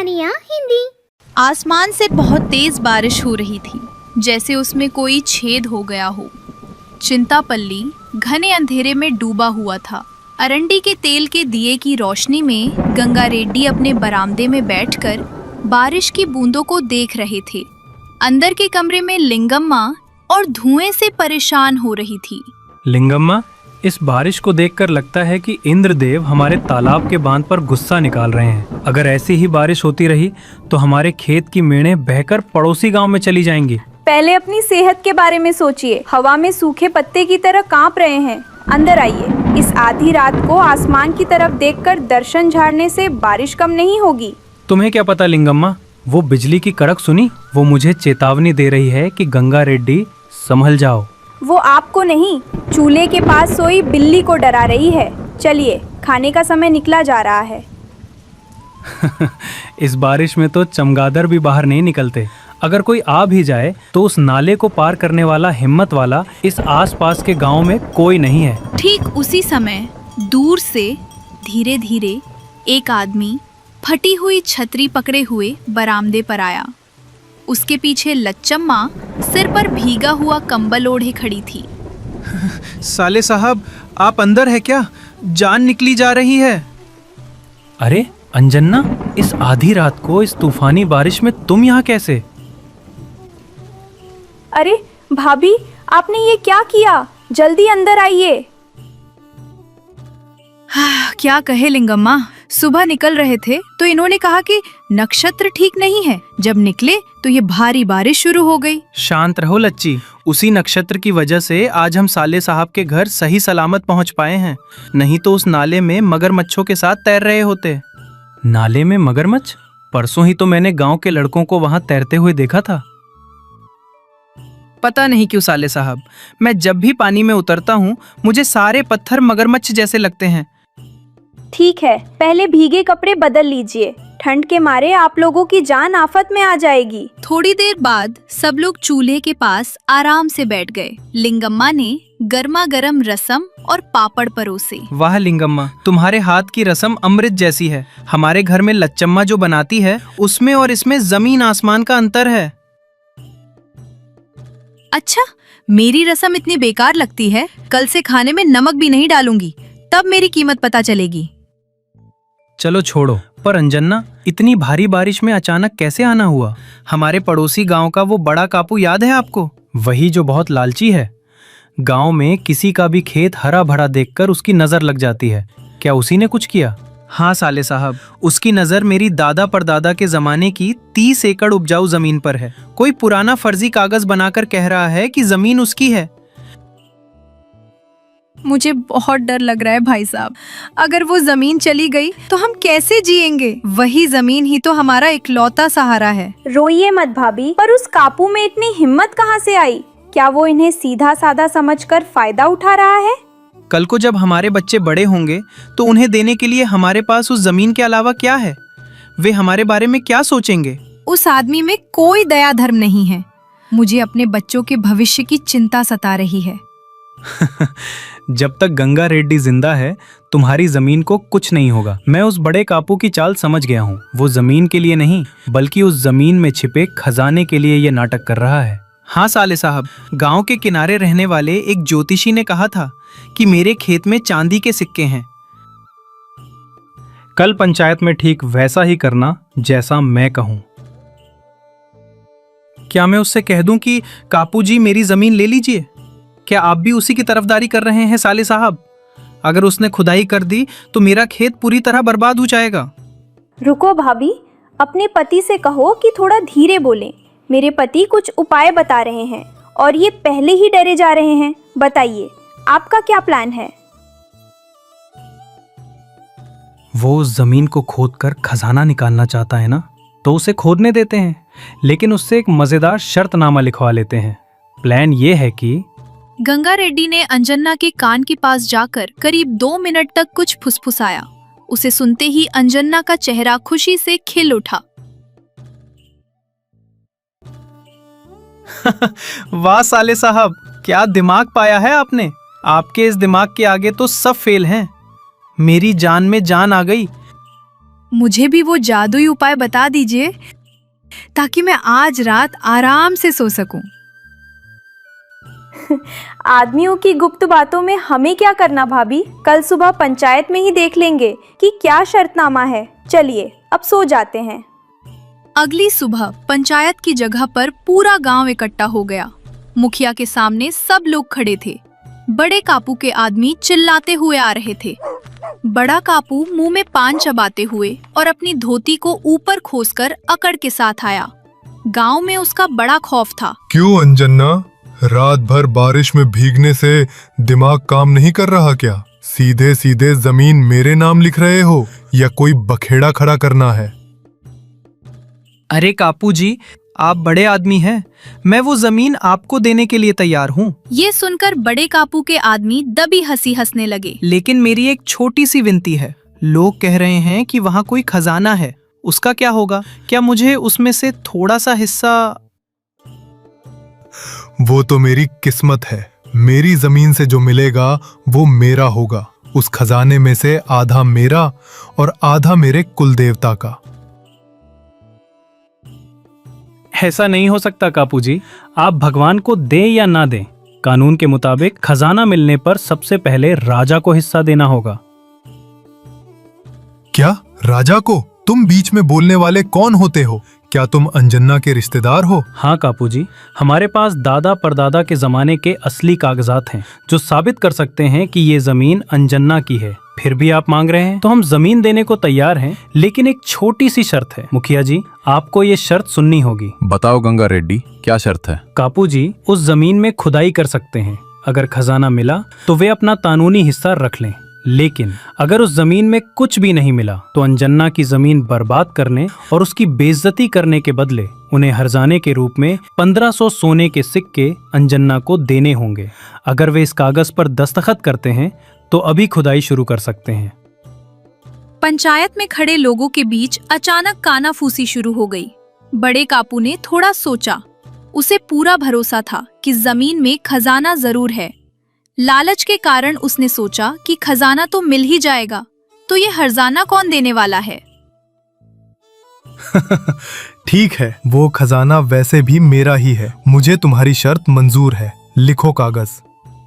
कहानियाँ हिंदी। आसमान से बहुत तेज बारिश हो रही थी, जैसे उसमें कोई छेद हो गया हो। चिंतापल्ली घने अंधेरे में डूबा हुआ था। अरंडी के तेल के दिए की रोशनी में गंगा रेड्डी अपने बरामदे में बैठकर बारिश की बूंदों को देख रहे थे। अंदर के कमरे में लिंगम्मा और धुएं से परेशान हो रही थी। लिंगम्मा, इस बारिश को देखकर लगता है कि इंद्रदेव हमारे तालाब के बांध पर गुस्सा निकाल रहे हैं। अगर ऐसी ही बारिश होती रही तो हमारे खेत की मेढ़ें बहकर पड़ोसी गांव में चली जाएंगी। पहले अपनी सेहत के बारे में सोचिए। हवा में सूखे पत्ते की तरह कांप रहे हैं। अंदर आइए। इस आधी रात को आसमान की तरफ देखकर दर्शन झाड़ने से बारिश कम नहीं होगी। तुम्हें क्या पता लिंगम्मा, वो बिजली की कड़क सुनी? वो मुझे चेतावनी दे रही है कि गंगा रेड्डी संभल जाओ। वो आपको नहीं, चूल्हे के पास सोई बिल्ली को डरा रही है। चलिए, खाने का समय निकला जा रहा है। इस बारिश में तो चमगादड़ भी बाहर नहीं निकलते। अगर कोई आ भी जाए तो उस नाले को पार करने वाला हिम्मत वाला इस आसपास के गांव में कोई नहीं है। ठीक उसी समय दूर से धीरे धीरे एक आदमी फटी हुई छतरी पकड़े हुए बरामदे पर आया। उसके पीछे लच्चम्मा सिर पर भीगा हुआ कंबल ओढ़े खड़ी थी। साले साहब, आप अंदर है क्या? जान निकली जा रही है। अरे अंजन्ना, इस आधी रात को इस तूफानी बारिश में तुम यहाँ कैसे? अरे भाभी, आपने ये क्या किया? जल्दी अंदर आइए। क्या कहे लिंगम्मा, सुबह निकल रहे थे तो इन्होंने कहा कि नक्षत्र ठीक नहीं है। जब निकले तो ये भारी बारिश शुरू हो गई। शांत रहो लच्ची, उसी नक्षत्र की वजह से आज हम साले साहब के घर सही सलामत पहुंच पाए हैं। नहीं तो उस नाले में मगरमच्छों के साथ तैर रहे होते। नाले में मगरमच्छ? परसों ही तो मैंने गांव के लड़कों को वहां तैरते हुए देखा था। पता नहीं क्यों साले साहब, मैं जब भी पानी में उतरता हूँ मुझे सारे पत्थर मगरमच्छ जैसे लगते हैं। ठीक है, पहले भीगे कपड़े बदल लीजिए। ठंड के मारे आप लोगों की जान आफत में आ जाएगी। थोड़ी देर बाद सब लोग चूल्हे के पास आराम से बैठ गए। लिंगम्मा ने गर्मा गर्म रसम और पापड़ परोसे। वाह लिंगम्मा, तुम्हारे हाथ की रसम अमृत जैसी है। हमारे घर में लच्चम्मा जो बनाती है उसमें और इसमें जमीन आसमान का अंतर है। अच्छा, मेरी रसम इतनी बेकार लगती है? कल से खाने में नमक भी नहीं डालूंगी, तब मेरी कीमत पता चलेगी। चलो छोड़ो, पर अंजन्ना, इतनी भारी बारिश में अचानक कैसे आना हुआ? हमारे पड़ोसी गांव का वो बड़ा कापू याद है आपको? वही जो बहुत लालची है। गांव में किसी का भी खेत हरा भरा देखकर उसकी नजर लग जाती है। क्या उसी ने कुछ किया? हाँ साले साहब, उसकी नजर मेरी दादा परदादा के जमाने की 30 एकड़ उपजाऊ जमीन पर है। कोई पुराना फर्जी कागज बनाकर कह रहा है कि जमीन उसकी है। मुझे बहुत डर लग रहा है भाई साहब। अगर वो जमीन चली गई तो हम कैसे जिएंगे? वही जमीन ही तो हमारा इकलौता सहारा है। रोइए मत भाभी, पर उस कापू में इतनी हिम्मत कहाँ से आई? क्या वो इन्हें सीधा साधा समझकर फायदा उठा रहा है? कल को जब हमारे बच्चे बड़े होंगे तो उन्हें देने के लिए हमारे पास उस जमीन के अलावा क्या है? वे हमारे बारे में क्या सोचेंगे? उस आदमी में कोई दया धर्म नहीं है। मुझे अपने बच्चों के भविष्य की चिंता सता रही है। जब तक गंगा रेड्डी जिंदा है तुम्हारी जमीन को कुछ नहीं होगा। मैं उस बड़े कापू की चाल समझ गया हूँ। वो जमीन के लिए नहीं बल्कि उस जमीन में छिपे खजाने के लिए ये नाटक कर रहा है। हाँ साले साहब, गांव के किनारे रहने वाले एक ज्योतिषी ने कहा था कि मेरे खेत में चांदी के सिक्के हैं। कल पंचायत में ठीक वैसा ही करना जैसा मैं कहूँ। क्या मैं उससे कह दूं कि कापू जी मेरी जमीन ले लीजिए? क्या आप भी उसी की तरफदारी कर रहे हैं साले साहब? अगर उसने खुदाई कर दी तो मेरा खेत पूरी तरह बर्बाद हो जाएगा। रुको भाभी, अपने पति से कहो कि थोड़ा धीरे बोलें। मेरे पति कुछ उपाय बता रहे हैं और ये पहले ही डरे जा रहे हैं। बताइए, आपका क्या प्लान है? वो उस जमीन को खोदकर खजाना निकालना चाहता है ना, तो उसे खोदने देते हैं, लेकिन उससे एक मजेदार शर्तनामा लिखवा लेते हैं। प्लान ये है कि गंगा रेड्डी ने अंजन्ना के कान के पास जाकर करीब 2 मिनट तक कुछ फुसफुसाया। उसे सुनते ही अंजन्ना का चेहरा खुशी से खिल उठा। वाह साले साहब, क्या दिमाग पाया है आपने। आपके इस दिमाग के आगे तो सब फेल हैं। मेरी जान में जान आ गई। मुझे भी वो जादुई उपाय बता दीजिए ताकि मैं आज रात आराम से सो सकूं। आदमियों की गुप्त बातों में हमें क्या करना भाभी, कल सुबह पंचायत में ही देख लेंगे कि क्या शर्तनामा है। चलिए अब सो जाते हैं। अगली सुबह पंचायत की जगह पर पूरा गांव इकट्ठा हो गया। मुखिया के सामने सब लोग खड़े थे। बड़े कापू के आदमी चिल्लाते हुए आ रहे थे। बड़ा कापू मुंह में पान चबाते हुए और अपनी धोती को ऊपर खोसकर अकड़ के साथ आया। गांव में उसका बड़ा खौफ था। क्यों अंजन्ना, रात भर बारिश में भीगने से दिमाग काम नहीं कर रहा क्या? सीधे सीधे जमीन मेरे नाम लिख रहे हो या कोई बखेड़ा खड़ा करना है? अरे कापू जी, आप बड़े आदमी हैं, मैं वो जमीन आपको देने के लिए तैयार हूँ। ये सुनकर बड़े कापू के आदमी दबी हंसी हंसने लगे। लेकिन मेरी एक छोटी सी विनती है। लोग कह रहे हैं कि वहाँ कोई खजाना है, उसका क्या होगा? क्या मुझे उसमें से थोड़ा सा हिस्सा? वो तो मेरी किस्मत है। मेरी जमीन से जो मिलेगा वो मेरा होगा। उस खजाने में से आधा मेरा और आधा मेरे कुल देवता का। ऐसा नहीं हो सकता कापू जी। आप भगवान को दें या ना दें, कानून के मुताबिक खजाना मिलने पर सबसे पहले राजा को हिस्सा देना होगा। क्या राजा को? तुम बीच में बोलने वाले कौन होते हो? क्या तुम अंजन्ना के रिश्तेदार हो? हाँ कापू जी, हमारे पास दादा परदादा के जमाने के असली कागजात हैं जो साबित कर सकते हैं कि ये जमीन अंजन्ना की है। फिर भी आप मांग रहे हैं तो हम जमीन देने को तैयार हैं, लेकिन एक छोटी सी शर्त है। मुखिया जी, आपको ये शर्त सुननी होगी। बताओ गंगा रेड्डी, क्या शर्त है? कापू जी उस जमीन में खुदाई कर सकते हैं। अगर खजाना मिला तो वे अपना कानूनी हिस्सा रख लें, लेकिन अगर उस जमीन में कुछ भी नहीं मिला तो अंजन्ना की जमीन बर्बाद करने और उसकी बेइज्जती करने के बदले उन्हें हर्जाने के रूप में 1500 सोने के सिक्के अंजन्ना को देने होंगे। अगर वे इस कागज पर दस्तखत करते हैं तो अभी खुदाई शुरू कर सकते हैं। पंचायत में खड़े लोगों के बीच अचानक कानाफूसी शुरू हो गई। बड़े कापू ने थोड़ा सोचा। उसे पूरा भरोसा था कि जमीन में खजाना जरूर है। लालच के कारण उसने सोचा कि खजाना तो मिल ही जाएगा, तो ये हर्जाना कौन देने वाला है? ठीक है, वो खजाना वैसे भी मेरा ही है। मुझे तुम्हारी शर्त मंजूर है। लिखो कागज।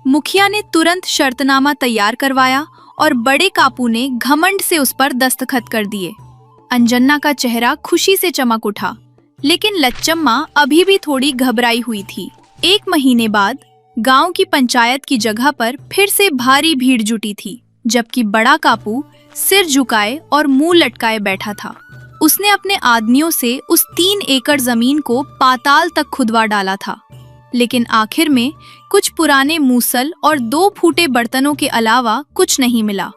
मुखिया ने तुरंत शर्तनामा तैयार करवाया और बड़े कापू ने घमंड से उस पर दस्तखत कर दिए। अंजन्ना का चेहरा खुशी से चमक उठा, लेकिन लच्चम्मा अभी भी थोड़ी घबराई हुई थी। 1 महीने बाद गांव की पंचायत की जगह पर फिर से भारी भीड़ जुटी थी, जबकि बड़ा कापू सिर झुकाए और मुंह लटकाए बैठा था। उसने अपने आदमियों से उस 3 एकड़ जमीन को पाताल तक खुदवा डाला था, लेकिन आखिर में कुछ पुराने मूसल और 2 फूटे बर्तनों के अलावा कुछ नहीं मिला।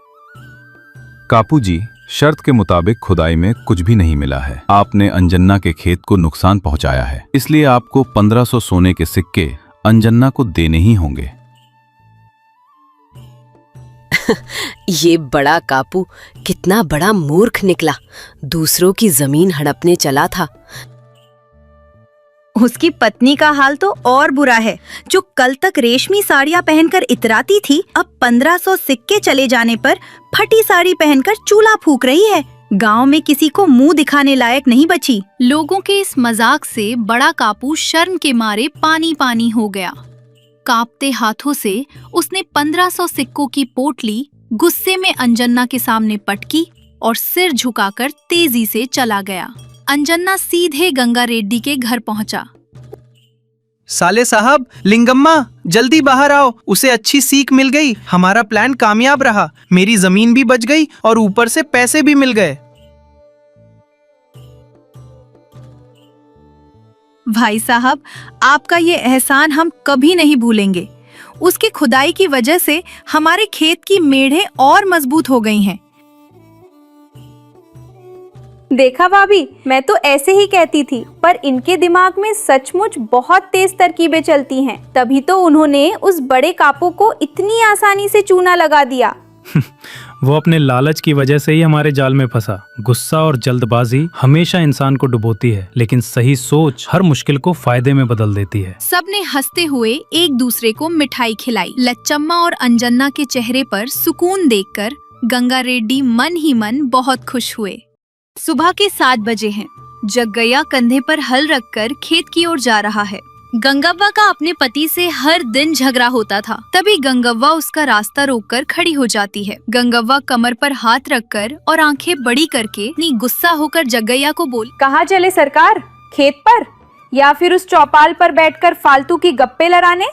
कापू जी, शर्त के मुताबिक खुदाई में कुछ भी नहीं मिला है। आपने अंजन्ना के खेत को नुकसान पहुंचाया है, इसलिए आपको 1500 सोने के सिक्के अंजन्ना को देने ही होंगे। ये बड़ा कापू कितना बड़ा मूर्ख निकला। दूसरों की जमीन हड़पने चला था। उसकी पत्नी का हाल तो और बुरा है। जो कल तक रेशमी साड़ियां पहनकर इतराती थी, अब 1500 सिक्के चले जाने पर फटी साड़ी पहनकर चूल्हा फूंक रही है। गांव में किसी को मुंह दिखाने लायक नहीं बची। लोगों के इस मजाक से बड़ा कापू शर्म के मारे पानी पानी हो गया। कांपते हाथों से उसने 1500 सिक्कों की पोटली गुस्से में अंजन्ना के सामने पटकी और सिर झुकाकर तेजी से चला गया। अंजन्ना सीधे गंगा रेड्डी के घर पहुंचा। साले साहब, लिंगम्मा जल्दी बाहर आओ, उसे अच्छी सीख मिल गई। हमारा प्लान कामयाब रहा, मेरी जमीन भी बच गई और ऊपर से पैसे भी मिल गए। भाई साहब, आपका ये एहसान हम कभी नहीं भूलेंगे। उसकी खुदाई की वजह से हमारे खेत की मेढ़ें और मजबूत हो गई हैं। देखा भाभी, मैं तो ऐसे ही कहती थी, पर इनके दिमाग में सचमुच बहुत तेज तरकीबें चलती हैं। तभी तो उन्होंने उस बड़े कापू को इतनी आसानी से चूना लगा दिया। वो अपने लालच की वजह से ही हमारे जाल में फंसा। गुस्सा और जल्दबाजी हमेशा इंसान को डुबोती है, लेकिन सही सोच हर मुश्किल को फायदे में बदल देती है। सबने हंसते हुए एक दूसरे को मिठाई खिलाई। लच्चम्मा और अंजन्ना के चेहरे पर सुकून देखकर गंगा रेड्डी मन ही मन बहुत खुश हुए। सुबह के 7 बजे हैं। जग्गैया कंधे पर हल रखकर खेत की ओर जा रहा है। गंगव्वा का अपने पति से हर दिन झगड़ा होता था। तभी गंगव्वा उसका रास्ता रोककर खड़ी हो जाती है। गंगव्वा कमर पर हाथ रखकर और आंखें बड़ी करके इतनी गुस्सा होकर जग्गैया को बोल, कहाँ चले सरकार? खेत पर या फिर उस चौपाल पर बैठकर फालतू की गप्पे लड़ाने?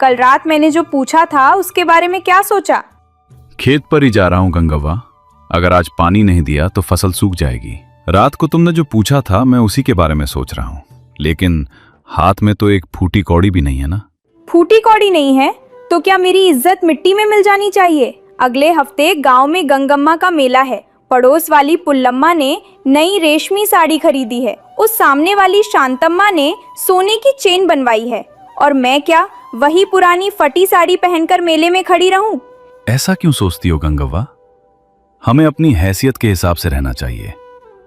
कल रात मैंने जो पूछा था उसके बारे में क्या सोचा? खेत पर ही जा रहा हूँ गंगव्वा। अगर आज पानी नहीं दिया तो फसल सूख जाएगी। रात को तुमने जो पूछा था मैं उसी के बारे में सोच रहा हूँ, लेकिन हाथ में तो एक फूटी कौड़ी भी नहीं है ना। फूटी कौड़ी नहीं है तो क्या मेरी इज्जत मिट्टी में मिल जानी चाहिए? अगले हफ्ते गांव में गंगम्मा का मेला है। पड़ोस वाली पुल्लम्मा ने नई रेशमी साड़ी खरीदी है। उस सामने वाली शांतम्मा ने सोने की चेन बनवाई है, और मैं क्या वही पुरानी फटी साड़ी पहनकर मेले में खड़ी रहूं? ऐसा क्यों सोचती हो गंगव्वा? हमें अपनी हैसियत के हिसाब से रहना चाहिए।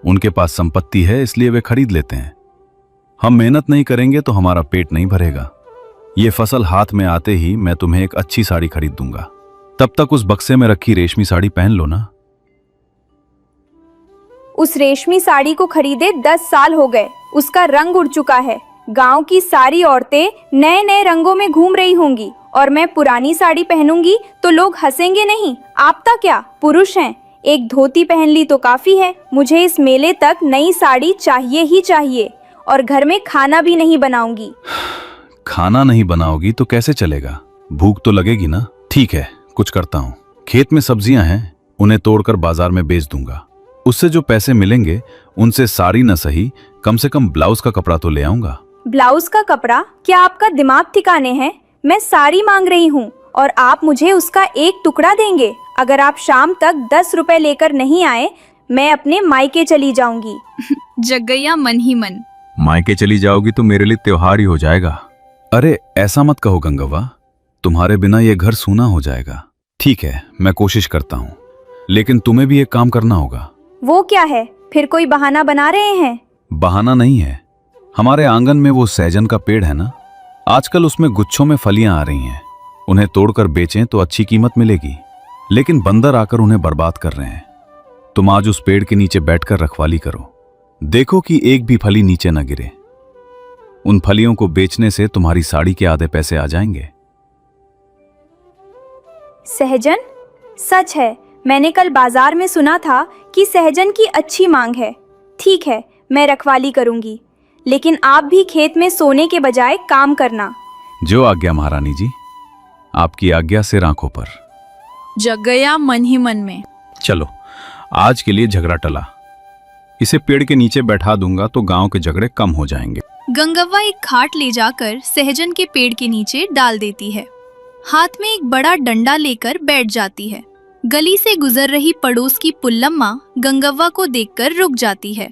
उनके पास संपत्ति है इसलिए वे खरीद लेते हैं। हम मेहनत नहीं करेंगे तो हमारा पेट नहीं भरेगा। ये फसल हाथ में आते ही मैं तुम्हें एक अच्छी साड़ी खरीद दूंगा। तब तक उस बक्से में रखी रेशमी साड़ी पहन लो ना। उस रेशमी साड़ी को खरीदे 10 साल हो गए। उसका रंग उड़ चुका है। गांव की सारी औरतें नए नए रंगों में घूम रही होंगी, और मैं पुरानी साड़ी पहनूंगी तो लोग हंसेंगे नहीं। आपता क्या पुरुष हैं, एक धोती पहन ली तो काफी है। मुझे इस मेले तक नई साड़ी चाहिए ही चाहिए, और घर में खाना भी नहीं बनाऊंगी। खाना नहीं बनाओगी तो कैसे चलेगा? भूख तो लगेगी ना। ठीक है, कुछ करता हूँ। खेत में सब्जियां हैं, उन्हें तोड़कर बाजार में बेच दूंगा। उससे जो पैसे मिलेंगे उनसे साड़ी न सही, कम से कम ब्लाउज का कपड़ा तो ले आऊंगा। ब्लाउज का कपड़ा? क्या आपका दिमाग ठिकाने हैं? मैं साड़ी मांग रही हूँ और आप मुझे उसका एक टुकड़ा देंगे। अगर आप शाम तक 10 रुपए लेकर नहीं आए, मैं अपने मायके चली जाऊंगी। जग्गैया मन ही मन, मायके चली जाओगी तो मेरे लिए त्योहार ही हो जाएगा। अरे ऐसा मत कहो गंगव्वा, तुम्हारे बिना ये घर सूना हो जाएगा। ठीक है, मैं कोशिश करता हूँ, लेकिन तुम्हें भी एक काम करना होगा। वो क्या है? फिर कोई बहाना बना रहे हैं? बहाना नहीं है। हमारे आंगन में वो सहजन का पेड़ है ना, आजकल उसमें गुच्छों में फलियां आ रही हैं। उन्हें तोड़कर बेचें तो अच्छी कीमत मिलेगी, लेकिन बंदर आकर उन्हें बर्बाद कर रहे हैं। तुम आज उस पेड़ के नीचे बैठकर रखवाली करो, देखो कि एक भी फली नीचे न गिरे। उन फलियों को बेचने से तुम्हारी साड़ी के आधे पैसे आ जाएंगे। सहजन? सच है, मैंने कल बाजार में सुना था कि सहजन की अच्छी मांग है। ठीक है, मैं रखवाली करूंगी, लेकिन आप भी खेत में सोने के बजाय काम करना। जो आज्ञा महारानी जी। आपकी आज्ञा सिर आंखों पर। जग्गैया मन ही मन में, चलो, आज के लिए झगड़ा टला। इसे पेड़ के नीचे बैठा दूंगा तो गांव के झगड़े कम हो जाएंगे। गंगव्वा एक खाट ले जाकर सहजन के पेड़ के नीचे डाल देती है। हाथ में एक बड़ा डंडा लेकर बैठ जाती है। गली से गुजर रही पड़ोस की पुल्लम्मा गंगव्वा को देखकर रुक जाती है।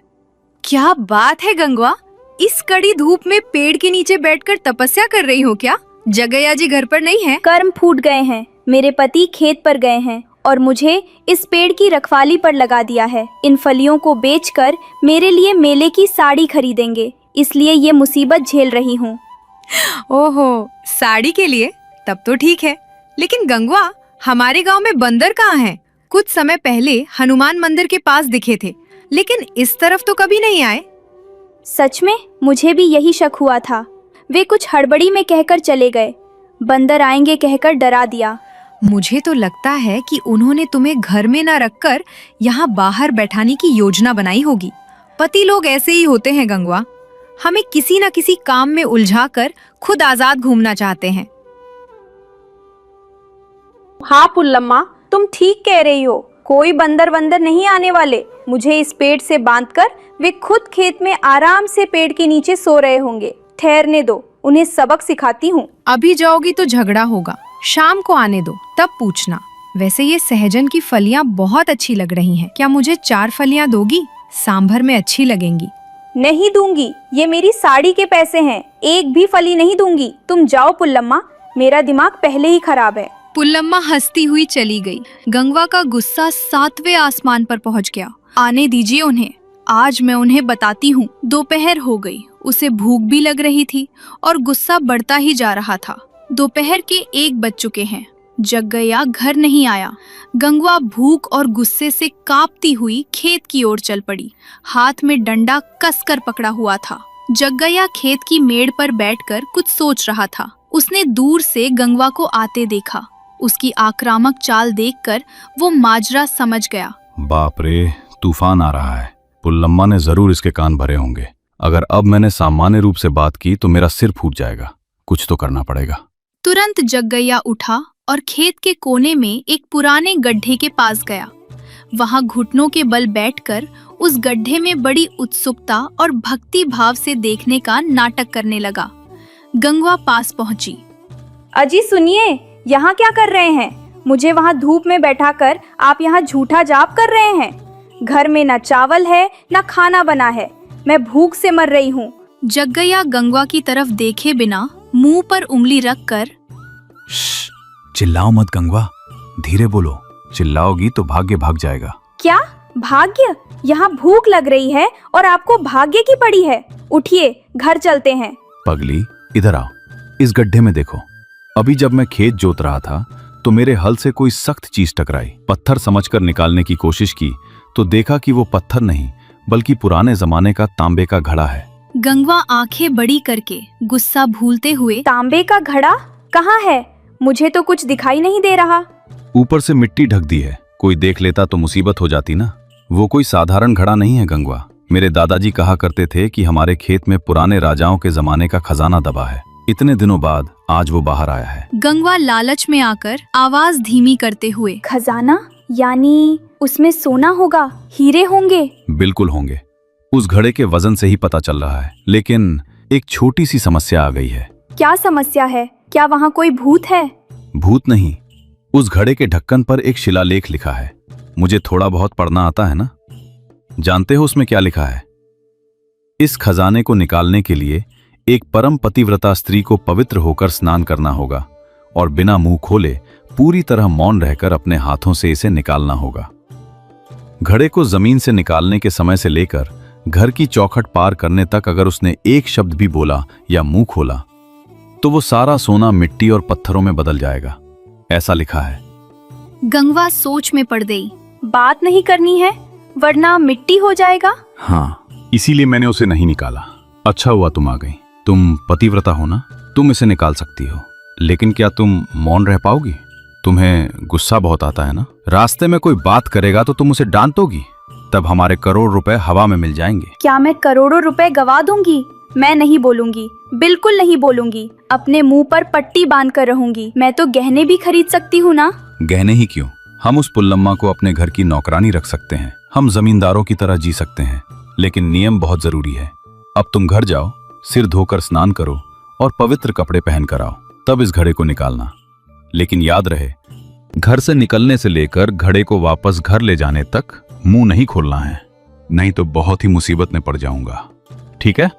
क्या बात है गंगवा, इस कड़ी धूप में पेड़ के नीचे बैठकर तपस्या कर रही हो क्या? जग्गैया जी घर पर नहीं है? कर्म फूट गए हैं। मेरे पति खेत पर गए हैं और मुझे इस पेड़ की रखवाली पर लगा दिया है। इन फलियों को बेचकर मेरे लिए मेले की साड़ी खरीदेंगे, इसलिए ये मुसीबत झेल रही हूँ। ओहो, साड़ी के लिए? तब तो ठीक है, लेकिन गंगवा, हमारे गांव में बंदर कहाँ हैं? कुछ समय पहले हनुमान मंदिर के पास दिखे थे, लेकिन इस तरफ तो कभी नहीं आए। सच में मुझे भी यही शक हुआ था। वे कुछ हड़बड़ी में कहकर चले गए। बंदर आएंगे कहकर डरा दिया। मुझे तो लगता है कि उन्होंने तुम्हें घर में न रखकर यहाँ बाहर बैठाने की योजना बनाई होगी। पति लोग ऐसे ही होते हैं गंगवा, हमें किसी न किसी काम में उलझाकर खुद आजाद घूमना चाहते हैं। हाँ पुल्लम्मा, तुम ठीक कह रही हो। कोई बंदर नहीं आने वाले। मुझे इस पेड़ से बांधकर वे खुद खेत में आराम से पेड़ के नीचे सो रहे होंगे। ठहरने दो, उन्हें सबक सिखाती हूँ। अभी जाओगी तो झगड़ा होगा, शाम को आने दो, तब पूछना। वैसे ये सहजन की फलियां बहुत अच्छी लग रही हैं। क्या मुझे 4 फलियां दोगी? सांभर में अच्छी लगेंगी। नहीं दूंगी, ये मेरी साड़ी के पैसे हैं। एक भी फली नहीं दूंगी। तुम जाओ पुल्लम्मा, मेरा दिमाग पहले ही खराब है। पुल्लम्मा हंसती हुई चली गई। गंगवा का गुस्सा 7वें आसमान पर पहुंच गया। आने दीजिए उन्हें, आज मैं उन्हें बताती हूँ। दोपहर हो गई, उसे भूख भी लग रही थी और गुस्सा बढ़ता ही जा रहा था। दोपहर के 1 बज चुके हैं। जग्गैया घर नहीं आया। गंगवा भूख और गुस्से से कांपती हुई खेत की ओर चल पड़ी। हाथ में डंडा कसकर पकड़ा हुआ था। जग्गैया खेत की मेड़ पर बैठकर कुछ सोच रहा था। उसने दूर से गंगवा को आते देखा। उसकी आक्रामक चाल देखकर वो माजरा समझ गया। बाप रे, तूफान आ रहा है। पुल्लम्मा ने जरूर इसके कान भरे होंगे। अगर अब मैंने सामान्य रूप से बात की तो मेरा सिर फूट जाएगा। कुछ तो करना पड़ेगा। तुरंत जग्गैया उठा और खेत के कोने में एक पुराने गड्ढे के पास गया। वहां घुटनों के बल बैठकर उस गड्ढे में बड़ी उत्सुकता और भक्ति भाव से देखने का नाटक करने लगा। गंगवा पास पहुंची। अजी सुनिए, यहाँ क्या कर रहे हैं? मुझे वहाँ धूप में बैठाकर आप यहाँ झूठा जाप कर रहे हैं। घर में ना चावल है ना खाना बना है। मैं भूख से मर रही हूँ। जग्गैया गंगवा की तरफ देखे बिना मुंह पर उंगली रखकर, चिल्लाओ मत गंगवा, धीरे बोलो। चिल्लाओगी तो भाग्य भाग जाएगा। क्या भाग्य? यहाँ भूख लग रही है और आपको भाग्य की पड़ी है। उठिए, घर चलते हैं। पगली, इधर आओ। इस गड्ढे में देखो। अभी जब मैं खेत जोत रहा था तो मेरे हल से कोई सख्त चीज टकराई। पत्थर समझकर निकालने की कोशिश की तो देखा कि वो पत्थर नहीं बल्कि पुराने जमाने का तांबे का घड़ा है। गंगवा आंखें बड़ी करके गुस्सा भूलते हुए, तांबे का घड़ा कहाँ है? मुझे तो कुछ दिखाई नहीं दे रहा। ऊपर से मिट्टी ढक दी है। कोई देख लेता तो मुसीबत हो जाती ना। वो कोई साधारण घड़ा नहीं है गंगवा। मेरे दादाजी कहा करते थे कि हमारे खेत में पुराने राजाओं के जमाने का खजाना दबा है। इतने दिनों बाद आज वो बाहर आया है। गंगवा लालच में आकर आवाज धीमी करते हुए, खजाना? यानी उसमें सोना होगा, हीरे होंगे? बिल्कुल होंगे। उस घड़े के वजन से ही पता चल रहा है। लेकिन एक छोटी सी समस्या आ गई है। क्या समस्या है? क्या वहाँ कोई भूत है? भूत नहीं, उस घड़े के ढक्कन पर एक शिलालेख लिखा है। मुझे थोड़ा बहुत पढ़ना आता है ना। जानते हो उसमें क्या लिखा है? इस खजाने को निकालने के लिए एक परम पतिव्रता स्त्री को पवित्र होकर स्नान करना होगा और बिना मुंह खोले पूरी तरह मौन रहकर अपने हाथों से इसे निकालना होगा। घड़े को जमीन से निकालने के समय से लेकर घर की चौखट पार करने तक अगर उसने एक शब्द भी बोला या मुंह खोला तो वो सारा सोना मिट्टी और पत्थरों में बदल जाएगा। ऐसा लिखा है। गंगवा सोच में पड़ गई। बात नहीं करनी है वरना मिट्टी हो जाएगा। हाँ, इसीलिए मैंने उसे नहीं निकाला। अच्छा हुआ तुम आ गई। तुम पतिव्रता हो ना, तुम इसे निकाल सकती हो। लेकिन क्या तुम मौन रह पाओगी? तुम्हें गुस्सा बहुत आता है ना। रास्ते में कोई बात करेगा तो तुम उसे डांटोगी, तब हमारे करोड़ रुपए हवा में मिल जाएंगे। क्या मैं करोड़ों रुपए गवा दूंगी? मैं नहीं बोलूंगी, बिल्कुल नहीं बोलूंगी। अपने मुंह पर पट्टी बांध कर रहूंगी। मैं तो गहने भी खरीद सकती हूँ ना। गहने ही क्यों, हम उस पुल्लम्मा को अपने घर की नौकरानी रख सकते हैं। हम जमींदारों की तरह जी सकते हैं। लेकिन नियम बहुत जरूरी है। अब तुम घर जाओ, सिर धोकर स्नान करो और पवित्र कपड़े पहन कर आओ, तब इस घड़े को निकालना। लेकिन याद रहे, घर से निकलने से लेकर घड़े को वापस घर ले जाने तक मुंह नहीं खोलना है, नहीं तो बहुत ही मुसीबत में पड़ जाऊंगा। ठीक है?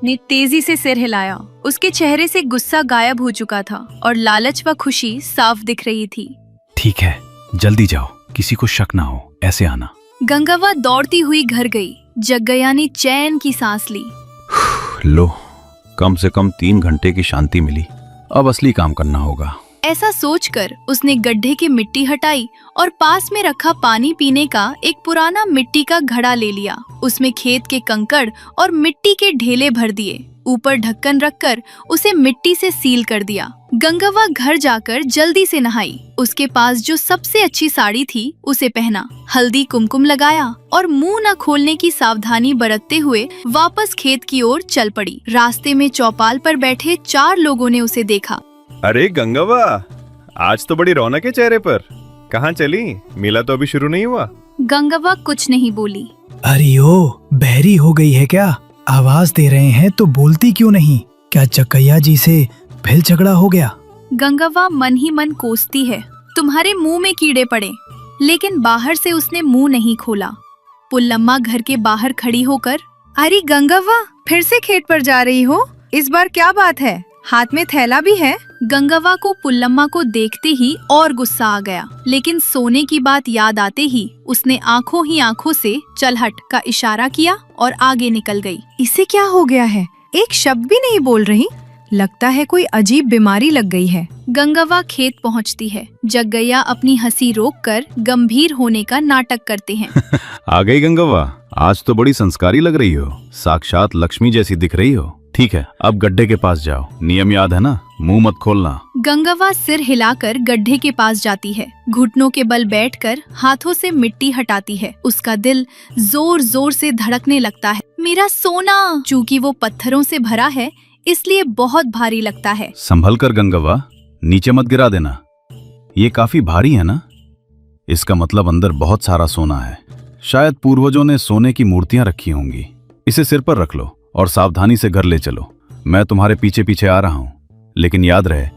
ने तेजी से सिर हिलाया। उसके चेहरे से गुस्सा गायब हो चुका था और लालच व खुशी साफ दिख रही थी। ठीक है, जल्दी जाओ, किसी को शक ना हो, ऐसे आना। गंगवा दौड़ती हुई घर गई। जग्गैया ने चैन की सांस ली। लो, कम से कम 3 घंटे की शांति मिली। अब असली काम करना होगा। ऐसा सोचकर उसने गड्ढे की मिट्टी हटाई और पास में रखा पानी पीने का एक पुराना मिट्टी का घड़ा ले लिया। उसमें खेत के कंकड़ और मिट्टी के ढेले भर दिए। ऊपर ढक्कन रखकर उसे मिट्टी से सील कर दिया। गंगवा घर जाकर जल्दी से नहाई। उसके पास जो सबसे अच्छी साड़ी थी उसे पहना, हल्दी कुमकुम लगाया और मुंह न खोलने की सावधानी बरतते हुए वापस खेत की ओर चल पड़ी। रास्ते में चौपाल पर बैठे 4 लोगों ने उसे देखा। अरे गंगवा, आज तो बड़ी रौनक है चेहरे पर। कहाँ चली? मेला तो अभी शुरू नहीं हुआ। गंगवा कुछ नहीं बोली। अरे ओ, बहरी हो गई है क्या? आवाज दे रहे हैं तो बोलती क्यों नहीं? क्या जग्गैया जी से फिर झगड़ा हो गया? गंगवा मन ही मन कोसती है, तुम्हारे मुंह में कीड़े पड़े। लेकिन बाहर से उसने मुंह नहीं खोला। पुल्लम्मा घर के बाहर खड़ी होकर, अरे गंगवा, फिर से खेत पर जा रही हो? इस बार क्या बात है? हाथ में थैला भी है? गंगवा को पुल्लम्मा को देखते ही और गुस्सा आ गया। लेकिन सोने की बात याद आते ही उसने आंखों ही आंखों से चल हट का इशारा किया और आगे निकल गई। इसे क्या हो गया है? एक शब्द भी नहीं बोल रही। लगता है कोई अजीब बीमारी लग गई है। गंगव्वा खेत पहुंचती है। जग्गैया अपनी हंसी रोककर गंभीर होने का नाटक करते हैं। आ गई गंगव्वा, आज तो बड़ी संस्कारी लग रही हो, साक्षात लक्ष्मी जैसी दिख रही हो। ठीक है, अब गड्ढे के पास जाओ, नियम याद है ना, मुंह मत खोलना। गंगव्वा सिर हिलाकर गड्ढे के पास जाती है। घुटनों के बल बैठकर हाथों से मिट्टी हटाती है। उसका दिल जोर जोर से धड़कने लगता है। मेरा सोना! चूंकि वो पत्थरों से भरा है इसलिए बहुत भारी लगता है। संभल कर गंगव्वा, नीचे मत गिरा देना। ये काफी भारी है ना? इसका मतलब अंदर बहुत सारा सोना है। शायद पूर्वजों ने सोने की मूर्तियां रखी होंगी। इसे सिर पर रख लो और सावधानी से घर ले चलो। मैं तुम्हारे पीछे पीछे आ रहा हूँ, लेकिन याद रहे,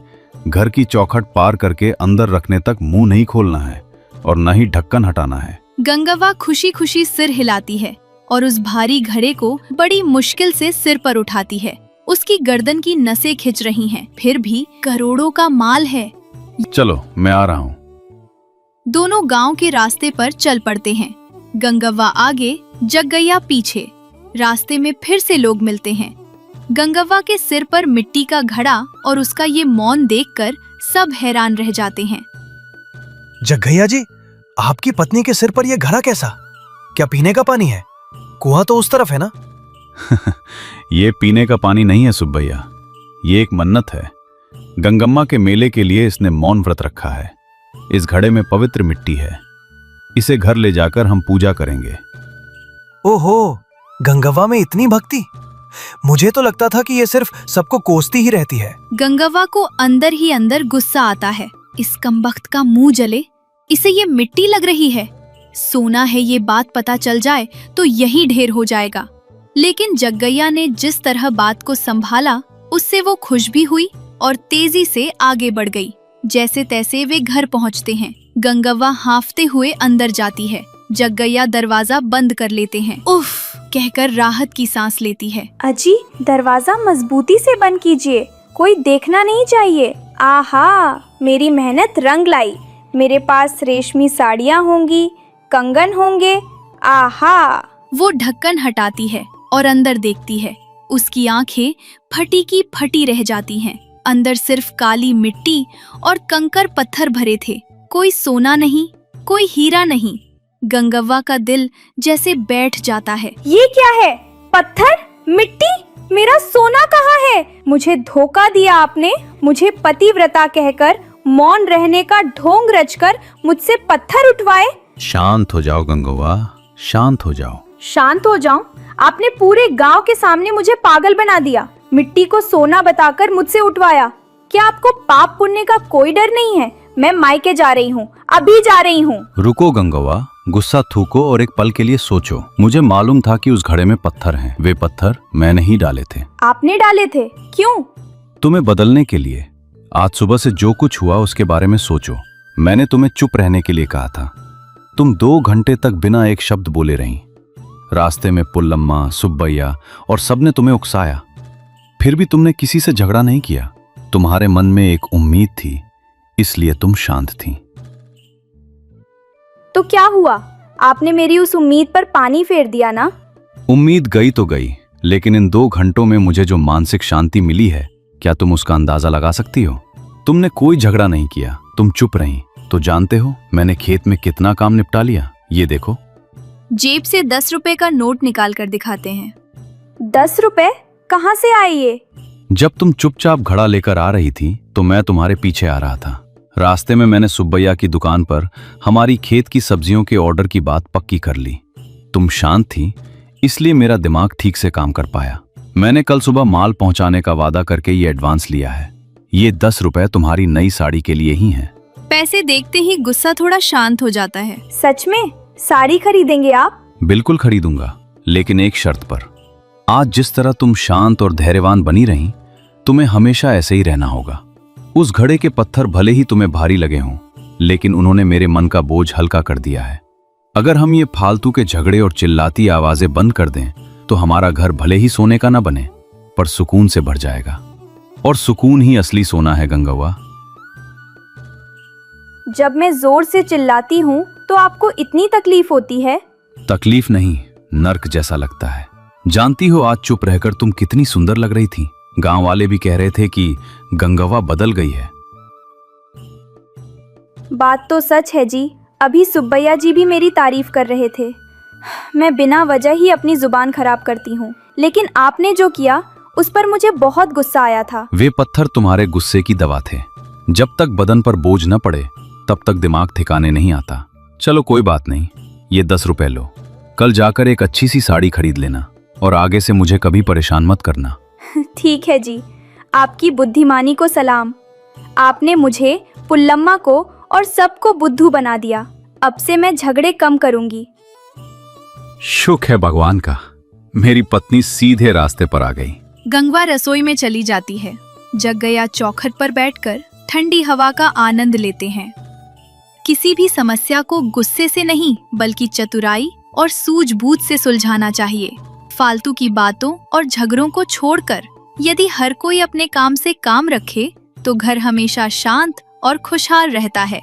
घर की चौखट पार करके अंदर रखने तक मुंह नहीं खोलना है और न ही ढक्कन हटाना है। गंगव्वा खुशी खुशी सिर हिलाती है और उस भारी घड़े को बड़ी मुश्किल से सिर पर उठाती है। उसकी गर्दन की नसें खिंच रही हैं, फिर भी करोड़ों का माल है। चलो, मैं आ रहा हूँ। दोनों गांव के रास्ते पर चल पड़ते हैं। गंगव्वा आगे, जग्गैया पीछे। रास्ते में फिर से लोग मिलते हैं। गंगव्वा के सिर पर मिट्टी का घड़ा और उसका ये मौन देखकर सब हैरान रह जाते हैं। जग्गैया जी, आपकी पत्नी के सिर पर यह घड़ा कैसा? क्या पीने का पानी है? कुआं तो उस तरफ है ना? ये पीने का पानी नहीं है सुब्बैया, ये एक मन्नत है। गंगम्मा के मेले के लिए इसने मौन व्रत रखा है। इस घड़े में पवित्र मिट्टी है। इसे घर ले जाकर हम पूजा करेंगे। ओहो, गंगव्वा में इतनी भक्ति! मुझे तो लगता था कि ये सिर्फ सबको कोसती ही रहती है। गंगव्वा को अंदर ही अंदर गुस्सा आता है। इस कमबख्त का मुंह जले, इसे ये मिट्टी लग रही है। सोना है ये बात पता चल जाए तो यही ढेर हो जाएगा। लेकिन जग्गैया ने जिस तरह बात को संभाला उससे वो खुश भी हुई और तेजी से आगे बढ़ गई। जैसे तैसे वे घर पहुंचते हैं। गंगव्वा हांफते हुए अंदर जाती है। जग्गैया दरवाजा बंद कर लेते हैं। उफ कहकर राहत की सांस लेती है। अजी, दरवाजा मजबूती से बंद कीजिए, कोई देखना नहीं चाहिए। आहा, मेरी मेहनत रंग लाई। मेरे पास रेशमी साड़ियाँ होंगी, कंगन होंगे। आहा। वो ढक्कन हटाती है और अंदर देखती है। उसकी आंखें फटी की फटी रह जाती हैं। अंदर सिर्फ काली मिट्टी और कंकर पत्थर भरे थे। कोई सोना नहीं, कोई हीरा नहीं। गंगव्वा का दिल जैसे बैठ जाता है। ये क्या है? पत्थर, मिट्टी, मेरा सोना कहाँ है? मुझे धोखा दिया आपने। मुझे पतिव्रता कहकर मौन रहने का ढोंग रचकर मुझसे पत्थर उठवाए। शांत हो जाओ गंगव्वा, शांत हो जाओ। शांत हो जाऊं? आपने पूरे गांव के सामने मुझे पागल बना दिया। मिट्टी को सोना बताकर मुझसे उठवाया। क्या आपको पाप पुण्य का कोई डर नहीं है? मैं मायके जा रही हूँ, अभी जा रही हूँ। रुको गंगव्वा, गुस्सा थूको और एक पल के लिए सोचो। मुझे मालूम था कि उस घड़े में पत्थर हैं। वे पत्थर मैंने ही डाले थे। आपने डाले थे? क्यों? तुम्हें बदलने के लिए। आज सुबह से जो कुछ हुआ उसके बारे में सोचो। मैंने तुम्हें चुप रहने के लिए कहा था। तुम 2 घंटे तक बिना एक शब्द बोले रही। रास्ते में पुल्लम्मा, सुब्बैया और सबने तुम्हें उकसाया, फिर भी तुमने किसी से झगड़ा नहीं किया। तुम्हारे मन में एक उम्मीद थी, इसलिए तुम शांत थी। तो क्या हुआ? आपने मेरी उस उम्मीद पर पानी फेर दिया ना? उम्मीद गई तो गई, लेकिन इन 2 घंटों में मुझे जो मानसिक शांति मिली है, क्या तुम उसका अंदाजा लगा सकती हो? तुमने कोई झगड़ा नहीं किया, तुम चुप रही। तो जानते हो मैंने खेत में कितना काम निपटा लिया? ये देखो। जेब से 10 रुपए का नोट निकाल कर दिखाते हैं। 10 रुपए? कहाँ से आए ये? जब तुम चुपचाप घड़ा लेकर आ रही थी तो मैं तुम्हारे पीछे आ रहा था। रास्ते में मैंने सुब्बैया की दुकान पर हमारी खेत की सब्जियों के ऑर्डर की बात पक्की कर ली। तुम शांत थी, इसलिए मेरा दिमाग ठीक से काम कर पाया। मैंने कल सुबह माल पहुंचाने का वादा करके ये एडवांस लिया है। ये 10 रुपए तुम्हारी नई साड़ी के लिए ही हैं। पैसे देखते ही गुस्सा थोड़ा शांत हो जाता है। सच में? साड़ी खरीदेंगे आप? बिल्कुल खरीदूंगा, लेकिन एक शर्त पर। आज जिस तरह तुम शांत और धैर्यवान बनी रही, तुम्हें हमेशा ऐसे ही रहना होगा। उस घड़े के पत्थर भले ही तुम्हें भारी लगे हों, लेकिन उन्होंने मेरे मन का बोझ हल्का कर दिया है। अगर हम ये फालतू के झगड़े और चिल्लाती आवाजें बंद कर दें तो हमारा घर भले ही सोने का ना बने, पर सुकून से भर जाएगा। और सुकून ही असली सोना है गंगव्वा। जब मैं जोर से चिल्लाती हूँ तो आपको इतनी तकलीफ होती है? तकलीफ नहीं, नर्क जैसा लगता है। जानती हो आज चुप रहकर तुम कितनी सुंदर लग रही थी। गांव वाले भी कह रहे थे कि गंगव्वा बदल गई है। बात तो सच है जी, अभी सुब्बैया जी भी मेरी तारीफ कर रहे थे। मैं बिना वजह ही अपनी जुबान खराब करती हूँ, लेकिन आपने जो किया उस पर मुझे बहुत गुस्सा आया था। वे पत्थर तुम्हारे गुस्से की दवा थे। जब तक बदन पर बोझ न पड़े तब तक दिमाग ठिकाने नहीं आता। चलो कोई बात नहीं, ये 10 रुपए लो। कल जाकर एक अच्छी सी साड़ी खरीद लेना और आगे से मुझे कभी परेशान मत करना। ठीक है जी, आपकी बुद्धिमानी को सलाम। आपने मुझे, पुल्लम्मा को और सबको बुद्धू बना दिया। अब से मैं झगड़े कम करूंगी। शुक्र है भगवान का, मेरी पत्नी सीधे रास्ते पर आ गई। गंगवा रसोई में चली जाती है। जग्गैया चौखट पर बैठकर ठंडी हवा का आनंद लेते हैं। किसी भी समस्या को गुस्से से नहीं बल्कि चतुराई और सूझबूझ से सुलझाना चाहिए। फालतू की बातों और झगड़ों को छोड़कर यदि हर कोई अपने काम से काम रखे तो घर हमेशा शांत और खुशहाल रहता है।